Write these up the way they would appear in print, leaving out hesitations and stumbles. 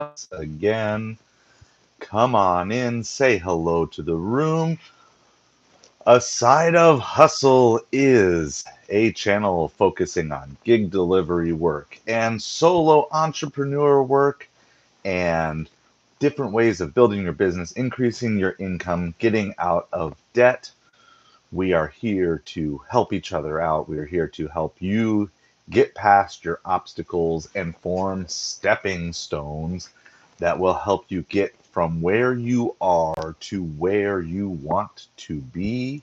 us again. Come on in, say hello to the room. A Side of Hustle is a channel focusing on gig delivery work and solo entrepreneur work and different ways of building your business, increasing your income, getting out of debt. We are here to help each other out. We are here to help you get past your obstacles and form stepping stones that will help you get from where you are to where you want to be.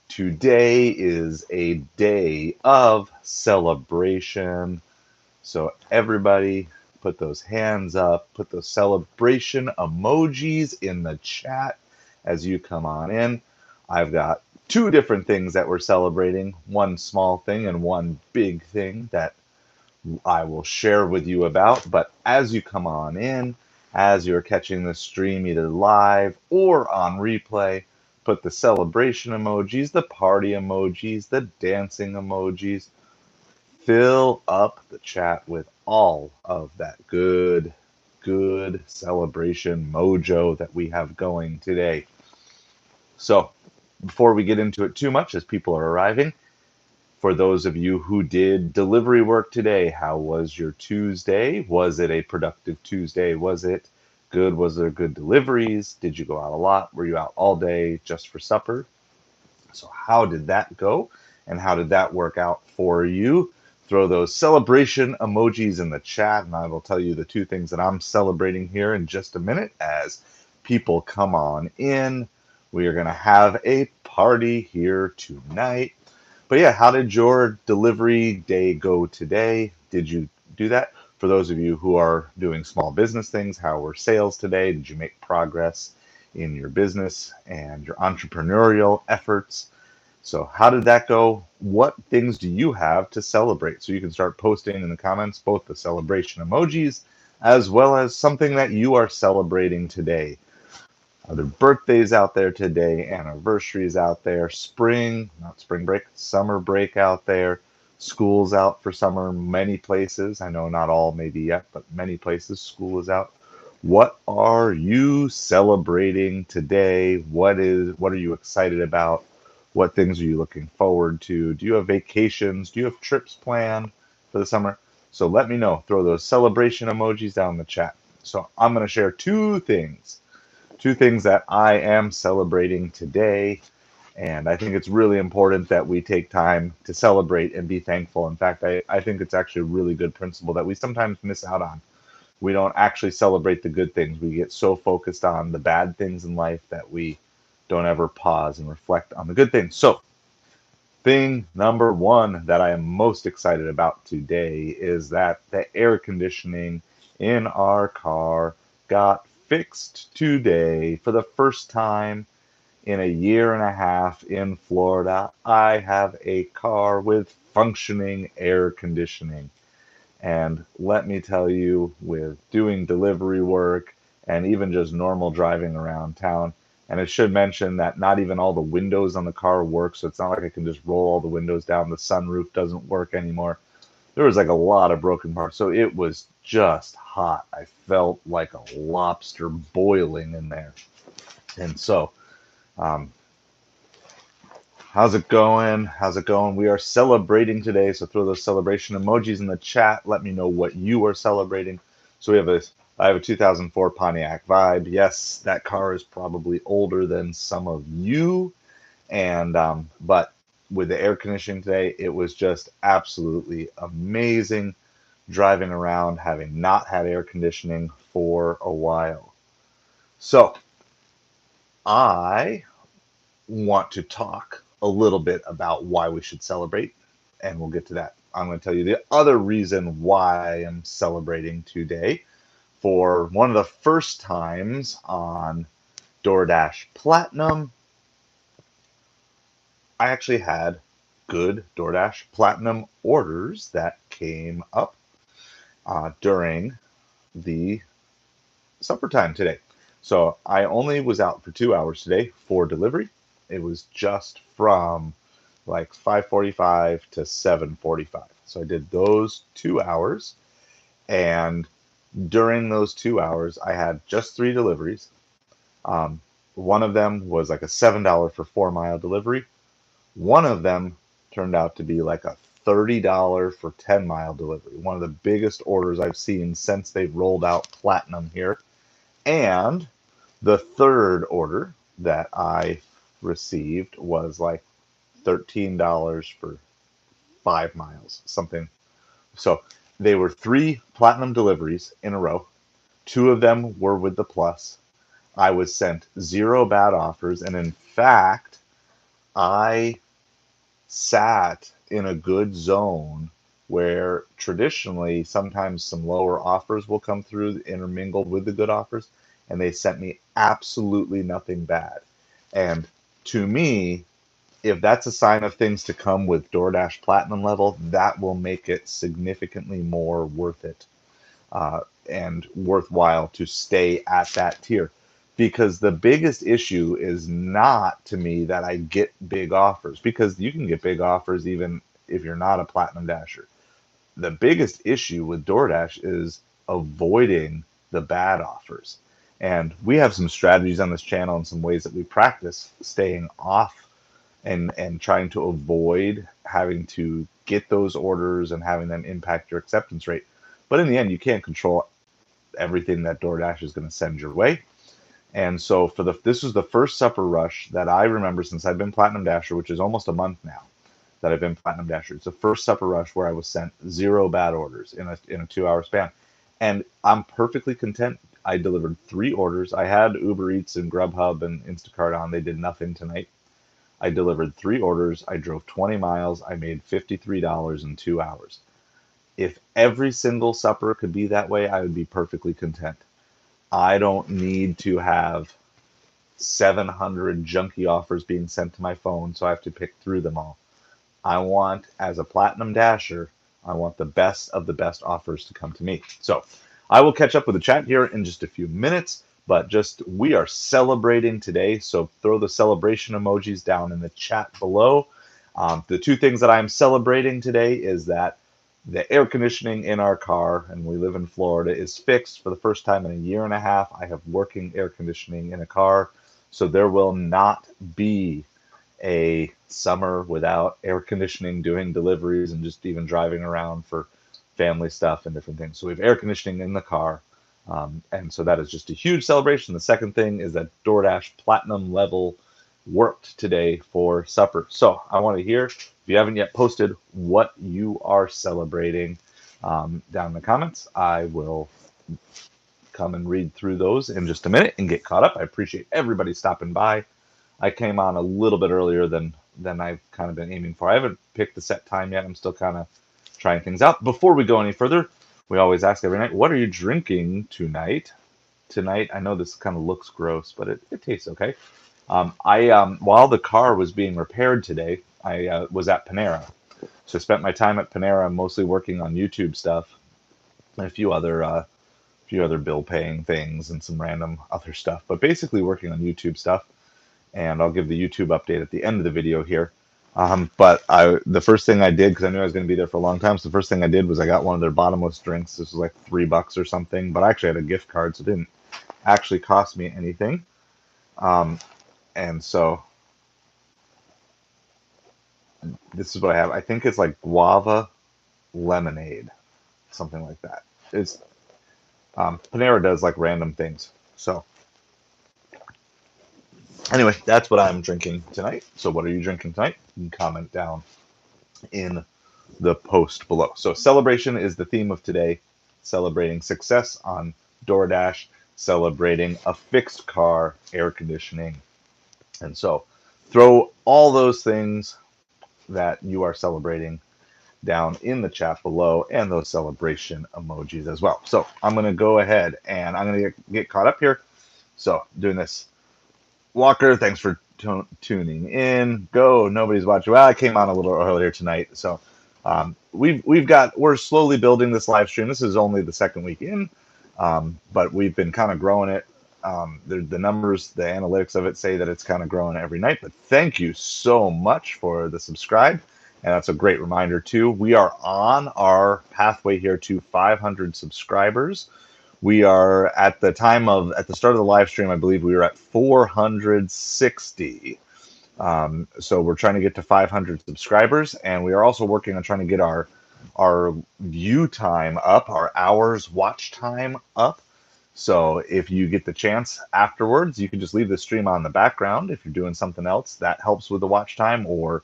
Today is a day of celebration. So, everybody, put those hands up, put those celebration emojis in the chat as you come on in. I've got two different things that we're celebrating, one small thing and one big thing that I will share with you about. But as you come on in, as you're catching the stream either live or on replay, put the celebration emojis, the party emojis, the dancing emojis. Fill up the chat with all of that good celebration mojo that we have going today. So, before we get into it too much, as people are arriving, for those of you who did delivery work today, how was your Tuesday? Was it a productive Tuesday? Was it good? Was there good deliveries? Did you go out a lot? Were you out all day just for supper? So, how did that go? And how did that work out for you? Throw those celebration emojis in the chat, and I will tell you the two things that I'm celebrating here in just a minute as people come on in. We are going to have a party here tonight. But yeah, how did your delivery day go today? Did you do that? For those of you who are doing small business things, how were sales today? Did you make progress in your business and your entrepreneurial efforts? So, how did that go? What things do you have to celebrate? So, you can start posting in the comments both the celebration emojis as well as something that you are celebrating today. Are there birthdays out there today, anniversaries out there, not spring break, summer break out there, school's out for summer, many places. I know not all maybe yet, but many places school is out. What are you celebrating today? What are you excited about? What things are you looking forward to? Do you have vacations? Do you have trips planned for the summer? So let me know. Throw those celebration emojis down in the chat. So I'm going to share two things that I am celebrating today. And I think it's really important that we take time to celebrate and be thankful. In fact, I think it's actually a really good principle that we sometimes miss out on. We don't actually celebrate the good things. We get so focused on the bad things in life that we don't ever pause and reflect on the good things. So, thing number one that I am most excited about today is that the air conditioning in our car got fixed today for the first time in a year and a half in Florida. I have a car with functioning air conditioning. And let me tell you, with doing delivery work and even just normal driving around town, and it should mention that not even all the windows on the car work, so it's not like I can just roll all the windows down. The sunroof doesn't work anymore. There was like a lot of broken parts, so it was just hot. I felt like a lobster boiling in there. And so, um, how's it going? How's it going? We are celebrating today, so throw those celebration emojis in the chat. Let me know what you are celebrating. So I have a 2004 Pontiac Vibe. Yes, that car is probably older than some of you, and but with the air conditioning today, it was just absolutely amazing driving around, having not had air conditioning for a while. So I want to talk a little bit about why we should celebrate, and we'll get to that. I'm going to tell you the other reason why I am celebrating today. For one of the first times on DoorDash Platinum, I actually had good DoorDash Platinum orders that came up during the supper time today. So I only was out for 2 hours today for delivery. It was just from like 5:45 to 7:45. So I did those 2 hours, and During those 2 hours, I had just 3 deliveries. Um, one of them was like a $7 for 4 mile delivery. One of them turned out to be like a $30 for 10 mile delivery. One of the biggest orders I've seen since they've rolled out Platinum here. And the third order that I received was like $13 for 5 miles, something. So they were 3 Platinum deliveries in a row. Two of them were with the Plus. I was sent 0 bad offers. And in fact, I sat in a good zone where traditionally sometimes some lower offers will come through intermingled with the good offers, and they sent me absolutely nothing bad. And to me, if that's a sign of things to come with DoorDash Platinum level, that will make it significantly more worth it, and worthwhile to stay at that tier. Because the biggest issue is not to me that I get big offers, because you can get big offers even if you're not a Platinum Dasher. The biggest issue with DoorDash is avoiding the bad offers. And we have some strategies on this channel and some ways that we practice staying off and trying to avoid having to get those orders and having them impact your acceptance rate. But in the end, you can't control everything that DoorDash is going to send your way. And so this was the first supper rush that I remember since I've been Platinum Dasher, which is almost a month now that I've been Platinum Dasher. It's the first supper rush where I was sent 0 bad orders in a 2 hour span. And I'm perfectly content. I delivered 3 orders. I had Uber Eats and Grubhub and Instacart on. They did nothing tonight. I delivered 3 orders. I drove 20 miles. I made $53 in 2 hours. If every single supper could be that way, I would be perfectly content. I don't need to have 700 junky offers being sent to my phone, so I have to pick through them all. I want, as a Platinum Dasher, I want the best of the best offers to come to me. So I will catch up with the chat here in just a few minutes, but we are celebrating today, so throw the celebration emojis down in the chat below. The two things that I'm celebrating today is that the air conditioning in our car, and we live in Florida, is fixed for the first time in a year and a half. I have working air conditioning in a car, so there will not be a summer without air conditioning, doing deliveries, and just even driving around for family stuff and different things. So we have air conditioning in the car, and so that is just a huge celebration. The second thing is that DoorDash Platinum level worked today for supper. So I want to hear, if you haven't yet posted what you are celebrating, down in the comments. I will come and read through those in just a minute and get caught up. I appreciate everybody stopping by. I came on a little bit earlier than I've kind of been aiming for. I haven't picked the set time yet. I'm still kind of trying things out. Before we go any further, we always ask every night, what are you drinking tonight? Tonight, I know this kind of looks gross, but it tastes okay. While the car was being repaired today, I was at Panera. So I spent my time at Panera mostly working on YouTube stuff and a few other bill paying things and some random other stuff, but basically working on YouTube stuff. And I'll give the YouTube update at the end of the video here. But the first thing I did, because I knew I was going to be there for a long time, so the first thing I did was I got one of their bottomless drinks. This was like $3 or something, but I actually had a gift card, so it didn't actually cost me anything. And so this is what I have. I think it's like guava lemonade, something like that. It's Panera does like random things. So anyway, that's what I'm drinking tonight. So what are you drinking tonight? You can comment down in the post below. So celebration is the theme of today. Celebrating success on DoorDash, celebrating a fixed car, air conditioning. And so throw all those things that you are celebrating down in the chat below and those celebration emojis as well. So I'm going to go ahead and I'm going to get caught up here. So doing this. Walker, thanks for tuning in. Go, nobody's watching. Well, I came on a little earlier tonight, so we're slowly building this live stream. This is only the second week in, but we've been kind of growing it. The numbers, the analytics of it say that it's kind of growing every night. But thank you so much for the subscribe, and that's a great reminder too. We are on our pathway here to 500 subscribers. We are at the start of the live stream, I believe we were at 460. So we're trying to get to 500 subscribers, and we are also working on trying to get our view time up, our hours watch time up. So if you get the chance afterwards, you can just leave the stream on the background. If you're doing something else, that helps with the watch time, or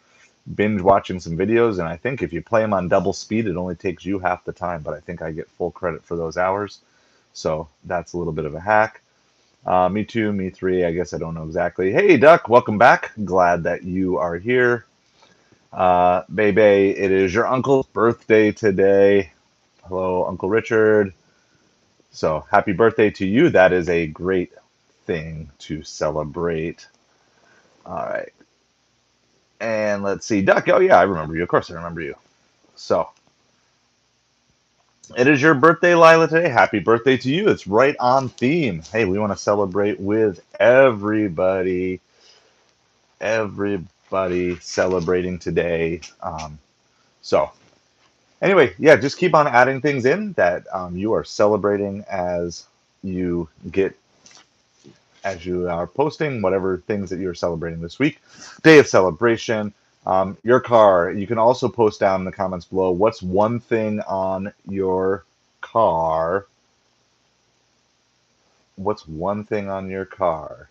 binge watching some videos. And I think if you play them on double speed, it only takes you half the time, but I think I get full credit for those hours. So that's a little bit of a hack. Me too, me three. I guess I don't know exactly. Hey, Duck, welcome back. Glad that you are here. Bebe, it is your uncle's birthday today. Hello, Uncle Richard. So happy birthday to you. That is a great thing to celebrate. All right. And let's see. Duck, oh yeah, I remember you. Of course I remember you. So it is your birthday, Lila, today. Happy birthday to you. It's right on theme. Hey, we want to celebrate with everybody. Everybody celebrating today. So anyway, yeah, just keep on adding things in that you are celebrating as you are posting whatever things that you're celebrating this week. Day of celebration. Your car. You can also post down in the comments below what's one thing on your car. What's one thing on your car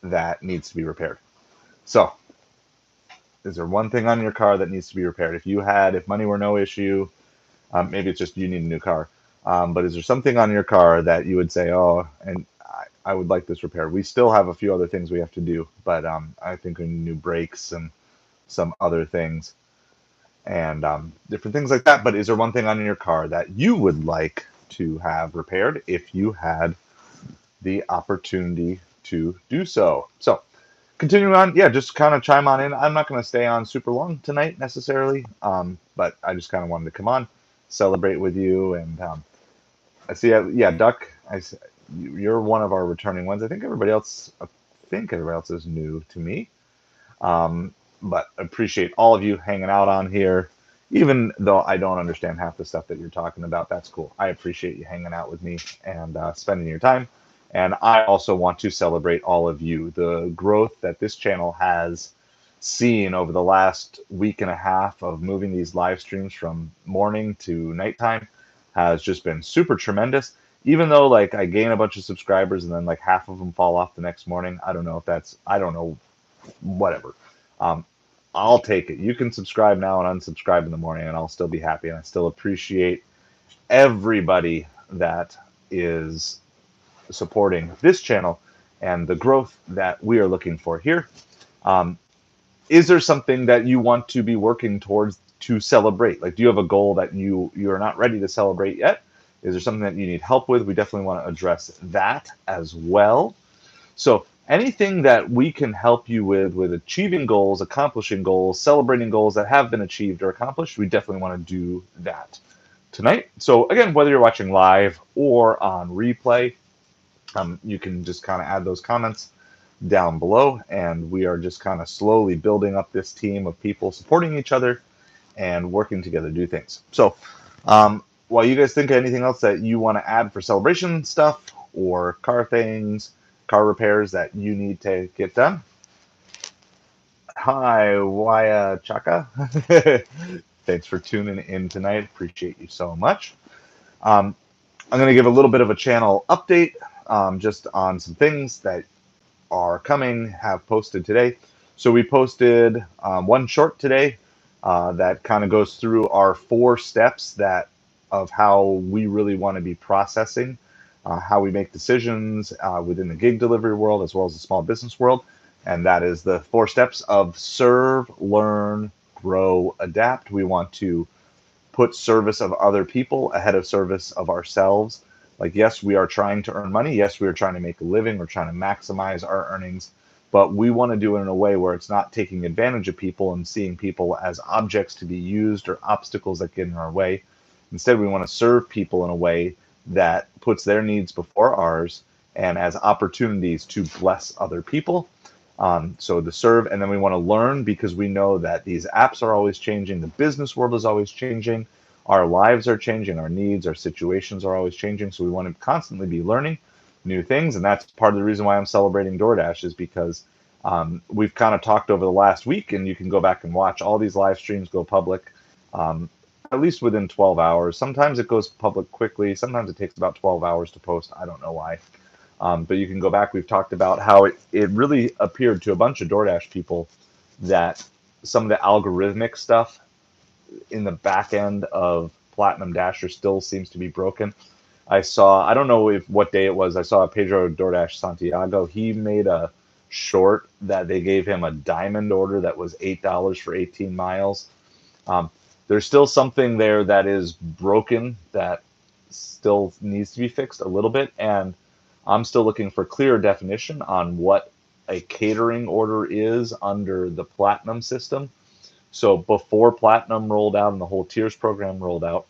that needs to be repaired? So, is there one thing on your car that needs to be repaired? If money were no issue, maybe it's just you need a new car. But is there something on your car that you would say, oh, and I would like this repaired? We still have a few other things we have to do, but I think we need new brakes and some other things and different things like that. But is there one thing on your car that you would like to have repaired if you had the opportunity to do so? So, continuing on, yeah, just kind of chime on in. I'm not going to stay on super long tonight necessarily, but I just kind of wanted to come on, celebrate with you, and I see, yeah, Duck, you're one of our returning ones. I think everybody else is new to me, but appreciate all of you hanging out on here. Even though I don't understand half the stuff that you're talking about, that's cool. I appreciate you hanging out with me and spending your time. And I also want to celebrate all of you. The growth that this channel has seen over the last week and a half of moving these live streams from morning to nighttime has just been super tremendous. Even though like I gain a bunch of subscribers and then like half of them fall off the next morning. I don't know, whatever. Um, I'll take it. You can subscribe now and unsubscribe in the morning, and I'll still be happy. And I still appreciate everybody that is supporting this channel and the growth that we are looking for here. Is there something that you want to be working towards to celebrate? Like, do you have a goal that you're not ready to celebrate yet? Is there something that you need help with? We definitely want to address that as well. So anything that we can help you with achieving goals, accomplishing goals, celebrating goals that have been achieved or accomplished, we definitely want to do that tonight. So again, whether you're watching live or on replay, you can just kind of add those comments down below, and we are just kind of slowly building up this team of people supporting each other and working together to do things. So while you guys think of anything else that you want to add for celebration stuff or car things, car repairs that you need to get done. Hi, Waya Chaka. Thanks for tuning in tonight. Appreciate you so much. I'm going to give a little bit of a channel update just on some things that are coming, have posted today. So we posted one short today that kind of goes through our 4 steps of how we really want to be processing how we make decisions within the gig delivery world as well as the small business world. And that is the 4 steps of serve, learn, grow, adapt. We want to put service of other people ahead of service of ourselves. Like, yes, we are trying to earn money. Yes, we are trying to make a living. We're trying to maximize our earnings. But we want to do it in a way where it's not taking advantage of people and seeing people as objects to be used or obstacles that get in our way. Instead, we want to serve people in a way that puts their needs before ours and as opportunities to bless other people. So to serve, and then we want to learn because we know that these apps are always changing. The business world is always changing. our lives are changing, our needs, our situations are always changing. So we want to constantly be learning new things. And that's part of the reason why I'm celebrating DoorDash, is because we've kind of talked over the last week, and you can go back and watch all these live streams go public um, at least within 12 hours. Sometimes it goes public quickly. Sometimes it takes about 12 hours to post. I don't know why. But you can go back. We've talked about how it really appeared to a bunch of DoorDash people that some of the algorithmic stuff in the back end of Platinum Dasher still seems to be broken. I don't know what day it was. I saw Pedro DoorDash Santiago. He made a short that they gave him a diamond order that was $8 for 18 miles. Um, there's still something there that is broken that still needs to be fixed a little bit, and I'm still looking for clearer definition on what a catering order is under the Platinum system. So before Platinum rolled out and the whole tiers program rolled out,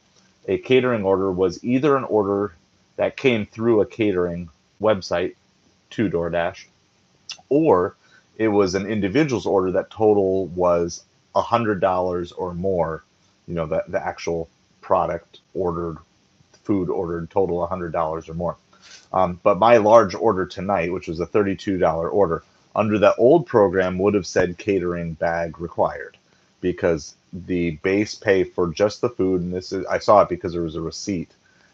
a catering order was either an order that came through a catering website to DoorDash, or it was an individual's order that total was $100 or more. You know, the actual product ordered, food ordered, total $100 or more. But my large order tonight, which was a $32 order, under the old program would have said catering bag required, because the base pay for just the food, and this is, I saw it because there was a receipt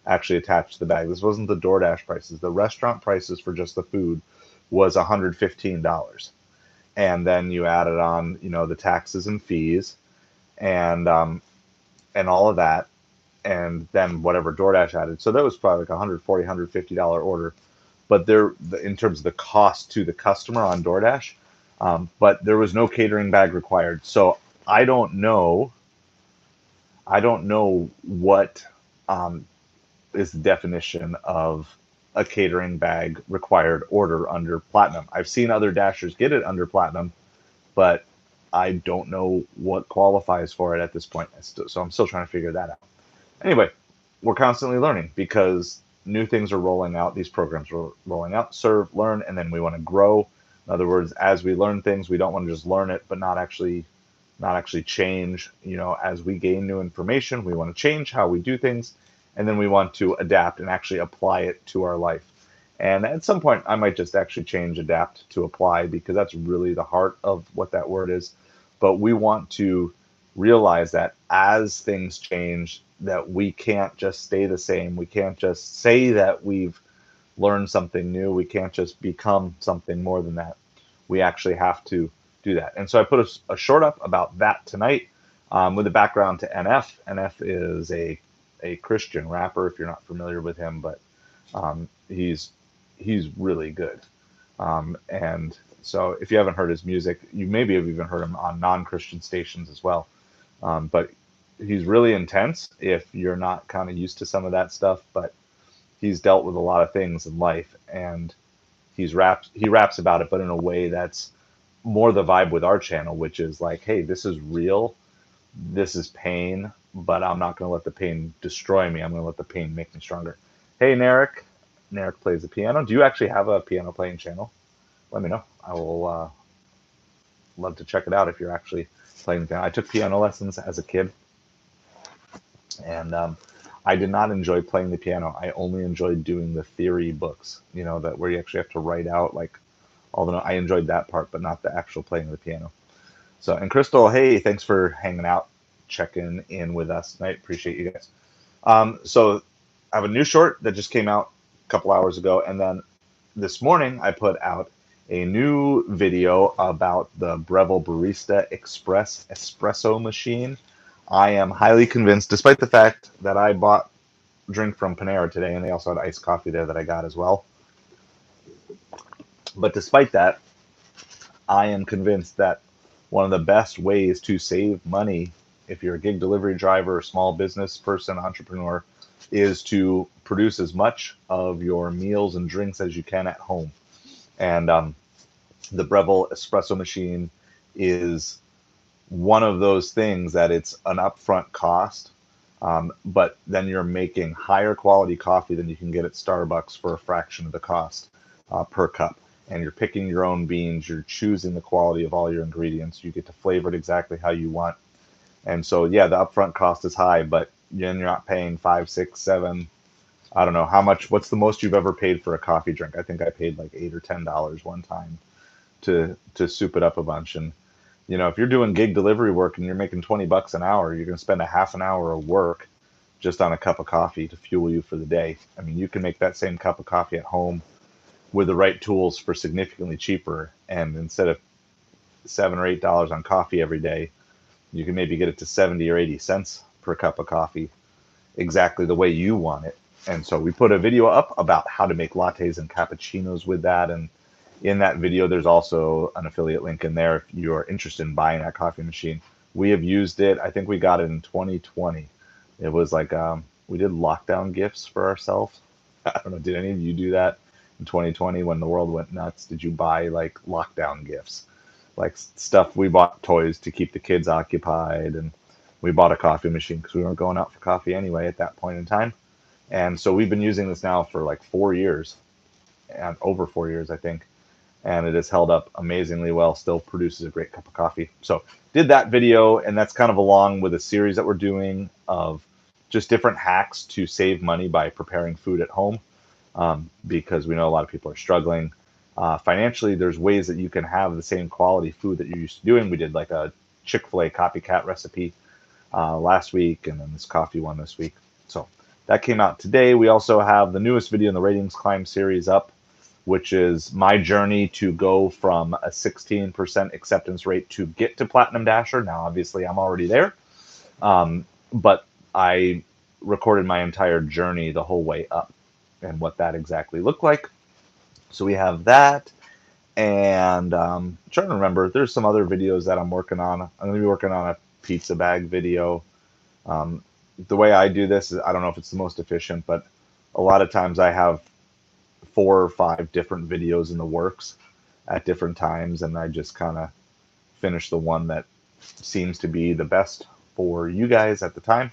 actually attached to the bag. This wasn't the DoorDash prices. The restaurant prices for just the food was $115. And then you added on, you know, the taxes and fees and all of that, and then whatever DoorDash added. So that was probably like $140, $150 order. But there, in terms of the cost to the customer on DoorDash, but there was no catering bag required. So I don't know. I don't know what is the definition of a catering bag required order under Platinum. I've seen other Dashers get it under Platinum, but I don't know what qualifies for it at this point. So I'm still trying to figure that out. Anyway, we're constantly learning because new things are rolling out. These programs are rolling out, serve, learn, and then we want to grow. In other words, as we learn things, we don't want to just learn it, but not actually change. You know, as we gain new information, we want to change how we do things, and then we want to adapt and actually apply it to our life. And at some point, I might just actually change adapt to apply, because that's really the heart of what that word is. But we want to realize that as things change, that we can't just stay the same. We can't just say that we've learned something new. We can't just become something more than that. We actually have to do that. And so I put a short up about that tonight, with a background to NF. NF is a Christian rapper, if you're not familiar with him, but he's really good. And so if you haven't heard his music, you maybe have even heard him on non-Christian stations as well. But he's really intense if you're not kind of used to some of that stuff, but he's dealt with a lot of things in life, and he raps about it, but in a way that's more the vibe with our channel, which is like, hey, this is real, this is pain, but I'm not going to let the pain destroy me. I'm going to let the pain make me stronger. Hey, Narek plays the piano. Do you actually have a piano playing channel? Let me know. I will love to check it out if you're actually playing the piano. I took piano lessons as a kid, and I did not enjoy playing the piano. I only enjoyed doing the theory books, you know, that where you actually have to write out, like, although I enjoyed that part, but not the actual playing of the piano. So, and Crystal, hey, thanks for hanging out, checking in with us tonight. Appreciate you guys. So I have a new short that just came out a couple hours ago, and then this morning I put out a new video about the Breville Barista Express espresso machine. I am highly convinced, despite the fact that I bought drink from Panera today, and they also had iced coffee there that I got as well. But despite that, I am convinced that one of the best ways to save money, if you're a gig delivery driver, small business person, entrepreneur, is to produce as much of your meals and drinks as you can at home. And the Breville espresso machine is one of those things that it's an upfront cost, but then you're making higher quality coffee than you can get at Starbucks for a fraction of the cost per cup. And you're picking your own beans, you're choosing the quality of all your ingredients, you get to flavor it exactly how you want. And so, yeah, the upfront cost is high, but You're not paying five, six, seven. I don't know how much. What's the most you've ever paid for a coffee drink? I think I paid like $8 or $10 one time to soup it up a bunch. And if you're doing gig delivery work and you're making $20 an hour, you're going to spend a half an hour of work just on a cup of coffee to fuel you for the day. I mean, you can make that same cup of coffee at home with the right tools for significantly cheaper. And instead of $7 or $8 on coffee every day, you can maybe get it to 70 or 80 cents per cup of coffee, exactly the way you want it. And so we put a video up about how to make lattes and cappuccinos with that. And in that video, there's also an affiliate link in there if you're interested in buying that coffee machine. We have used it. I think we got it in 2020. It was like we did lockdown gifts for ourselves. I don't know. Did any of you do that in 2020 when the world went nuts? Did you buy like lockdown gifts? Like stuff, we bought toys to keep the kids occupied, and we bought a coffee machine because we weren't going out for coffee anyway at that point in time. And so we've been using this now for like 4 years, and over 4 years, I think. And it has held up amazingly well, still produces a great cup of coffee. So did that video, and that's kind of along with a series that we're doing of just different hacks to save money by preparing food at home, because we know a lot of people are struggling. Financially, there's ways that you can have the same quality food that you're used to doing. We did like a Chick-fil-A copycat recipe last week, and then this coffee one this week. So that came out today. We also have the newest video in the Ratings Climb series up, which is my journey to go from a 16% acceptance rate to get to Platinum Dasher. Now, obviously, I'm already there, but I recorded my entire journey the whole way up and what that exactly looked like. So we have that, and I'm trying to remember, there's some other videos that I'm working on. I'm going to be working on a pizza bag video. The way I do this is, I don't know if it's the most efficient, but a lot of times I have 4 or 5 different videos in the works at different times, and I just kind of finish the one that seems to be the best for you guys at the time.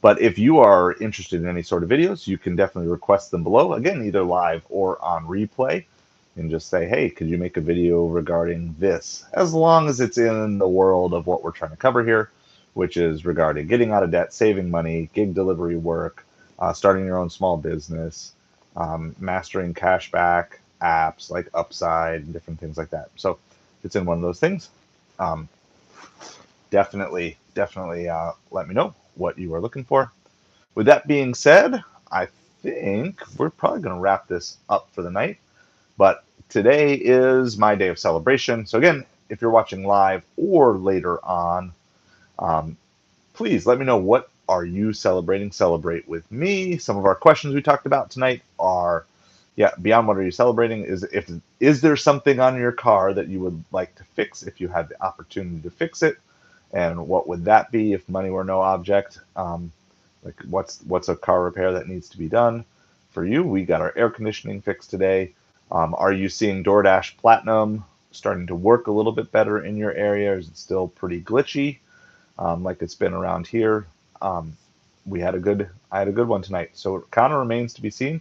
But if you are interested in any sort of videos, you can definitely request them below. Again, either live or on replay, and just say, hey, could you make a video regarding this? As long as it's in the world of what we're trying to cover here, which is regarding getting out of debt, saving money, gig delivery work, starting your own small business, mastering cashback apps like Upside and different things like that. So it's in one of those things. Definitely let me know what you are looking for. With that being said, I think we're probably going to wrap this up for the night. But today is my day of celebration. So again, if you're watching live or later on, please let me know, what are you celebrating? Celebrate with me. Some of our questions we talked about tonight are, beyond what are you celebrating, is there something on your car that you would like to fix if you had the opportunity to fix it? And what would that be if money were no object? Like what's a car repair that needs to be done for you? We got our air conditioning fixed today. Are you seeing DoorDash Platinum starting to work a little bit better in your area? Is it still pretty glitchy, like it's been around here? I had a good one tonight, so it kind of remains to be seen.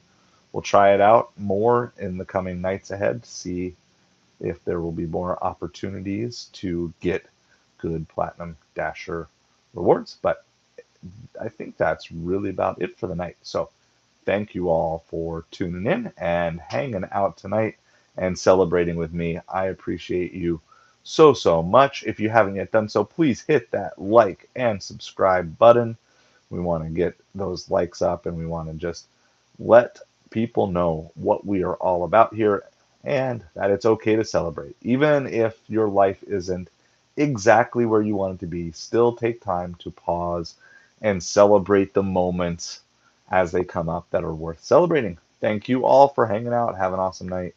We'll try it out more in the coming nights ahead to see if there will be more opportunities to get good Platinum Dasher rewards. But I think that's really about it for the night. So thank you all for tuning in and hanging out tonight and celebrating with me. I appreciate you so much. If you haven't yet done so, please hit that like and subscribe button. We want to get those likes up, and we want to just let people know what we are all about here, and that it's okay to celebrate. Even if your life isn't exactly where you want it to be, still take time to pause and celebrate the moments as they come up that are worth celebrating. Thank you all for hanging out. Have an awesome night.